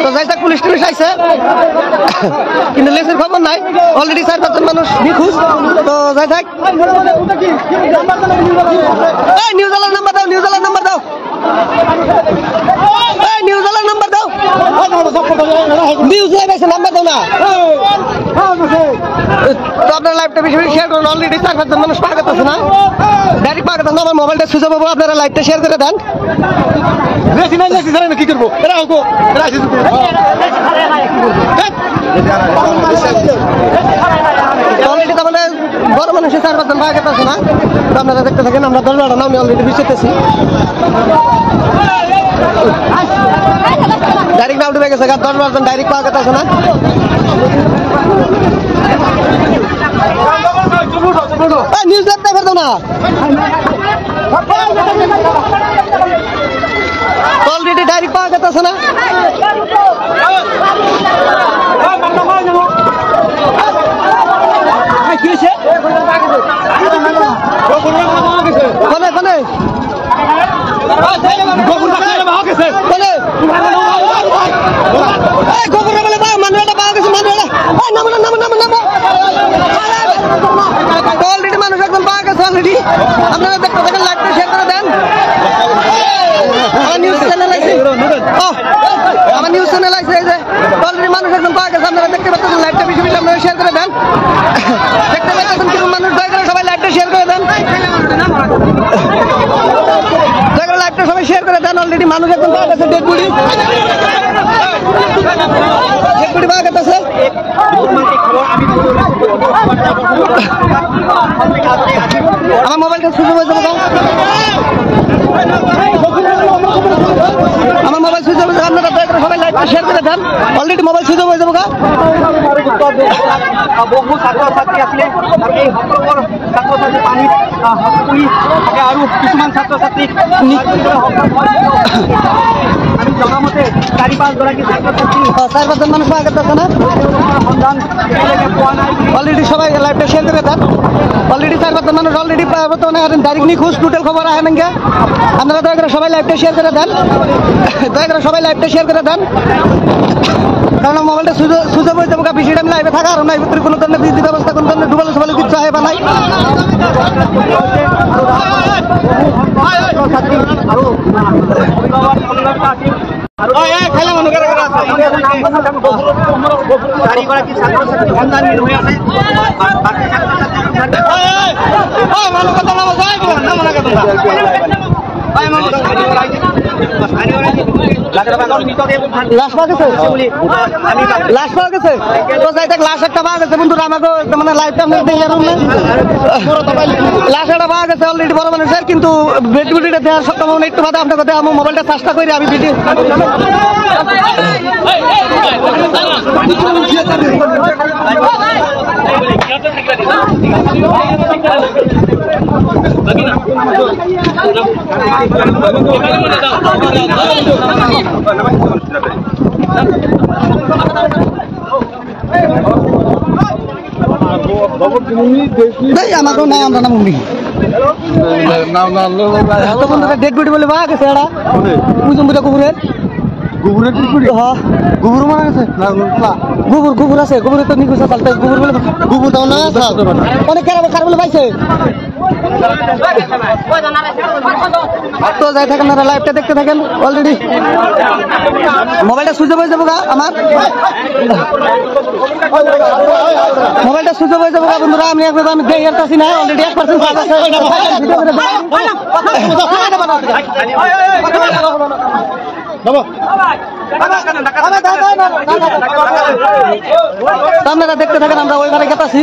তো যাই থাক পুলিশ টুলিশ আইছে কিন্তু লেসের খবর নাই অলরেডি 4-5 মানুষ নিখোঁজ তো যাই থাক নিউজ আলার নাম্বার দাও নিউজ আলার নাম্বার দাও নিউজ আলার নাম্বার দাও নিউজ লাইভ আছে নাম্বার দাও না তো আপনারা লাইভটা বেশি বেশি শেয়ার করুন অলরেডি 4-5 মানুষ পাওয়া গেছে না ডাইরেক্ট পাওয়া গেছে না আমার মোবাইলটা সুইচ অফ হবে আপনারা লাইভটা শেয়ার করে দেন কি করবো অলরেডি তাহলে বড় মানুষের 4-5 জন পাওয়া গেছে না তো আপনারা দেখতে থাকেন আমরা 10-12টা নাম অলরেডি বিচতেছি ডাইরেক্ট নাম ডুবে গেছে 10-12 জন ডাইরেক্ট পাওয়া গেছে না নিউজ দেখতে পারতো না অলরেডি ডাইরেক্ট পাওয়া গেছে না অলরেডি মানুষ একদম পাওয়া গেছে অলরেডি আপনারা দেখতে থাকেন লাইভটা শেয়ার করে দেন আমার নিউজ চ্যানেল আছে আমার নিউজ চ্যানেল আছে এই যে অলরেডি মানুষ একদম পাওয়া গেছে আপনারা দেখতে পাচ্ছেন লাইভটা বেশি বেশি আপনারা শেয়ার করে দেন দেখতে পাচ্ছেন কিছু মানুষ দয়া করে সবাই লাইভটা শেয়ার করে দেন দয়া করে লাইভটা সবাই শেয়ার করে দেন অলরেডি মানুষ একদম পাওয়া গেছে ডেড বডি পাওয়া গেছে আমার মোবাইলটা সুযোগ হয়ে যাবো আমার মোবাইল সুইচ অফ হয়ে আপনারা দয়া করে সবাই লাইভটা শেয়ার করে দেন অলরেডি মোবাইল সুইচ অফ হয়ে যাবো বহু ছাত্র-ছাত্ৰী আছিলে আৰু এই সকলোবোৰ ছাত্ৰ-ছাত্ৰী পানীত সাঁতুৰি থাকে আৰু কিছুমান ছাত্ৰ-ছাত্ৰী আমি জনামতে 4-5 গৰাকী ছাত্ৰ-ছাত্ৰী 4-5 জন মানুষ পাওয়া গেছে না সন্ধান এতিয়ালৈকে পোৱা নাই অলরেডি সবাই লাইভটা শেয়ার করে দেন অলরেডি 4-5 জন মানুষ অলরেডি বর্তমানে ডাইরেক্ট নিখোঁজ টোটাল খবর আয় নাকি আপনারা দয়া করে সবাই লাইভটা শেয়ার করে দেন দয়া করে সবাই লাইভটা শেয়ার করে দেন কারণ মোবাইলটা সুযোগ হয়ে যাবো বেশি টাইম লাইভে থাকা আর নাই ভিতরে কোনো ধরনের বিদ্যুৎ ব্যবস্থা কোনো ধরনের ডুবালো সবালো কিছু হয় বা নাই চাৰিগৰাকী ছাত্ৰ-ছাত্ৰী সন্ধানহীন হৈ আছে লাশ পাওয়া গেছে লাশ পাওয়া গেছে তো যাই দেখ লাশ একটা পাওয়া গেছে বন্ধুরা আমাকে মানে লাইভটা লাশ একটা পাওয়া গেছে অলরেডি বড় মানুষের কিন্তু ভিডিওটা দেওয়ার সম্ভাবনা একটু বাদে আপনাকে দেওয়া আমার মোবাইলটা চেষ্টা করি আমি ভিডিও আমাকেও নাই আমরা না মুভি ডেড বডি বলে পাওয়া গেছে এটা বুঝুন বুঝা কুকুরের গোবরের টুকরি হ্যাঁ গোবর মারা গেছে না গোবর আছে গোবরে তো নিখোঁজ আছে গোবর বলে গোবর দাও না অনেক কার বলে পাইছে তো যাই থাকেন আপনারা লাইভটা দেখতে থাকেন অলরেডি মোবাইলটা সুইচ অফ হয়ে যাবো আমার মোবাইলটা সুইচ অফ হয়ে যাবো বন্ধুরা আমি একবার আমি দেখে আসছি না অলরেডি 1% কাজ আছে আপনারা দেখতে থাকেন আমরা ওই ঘরে গেতাছি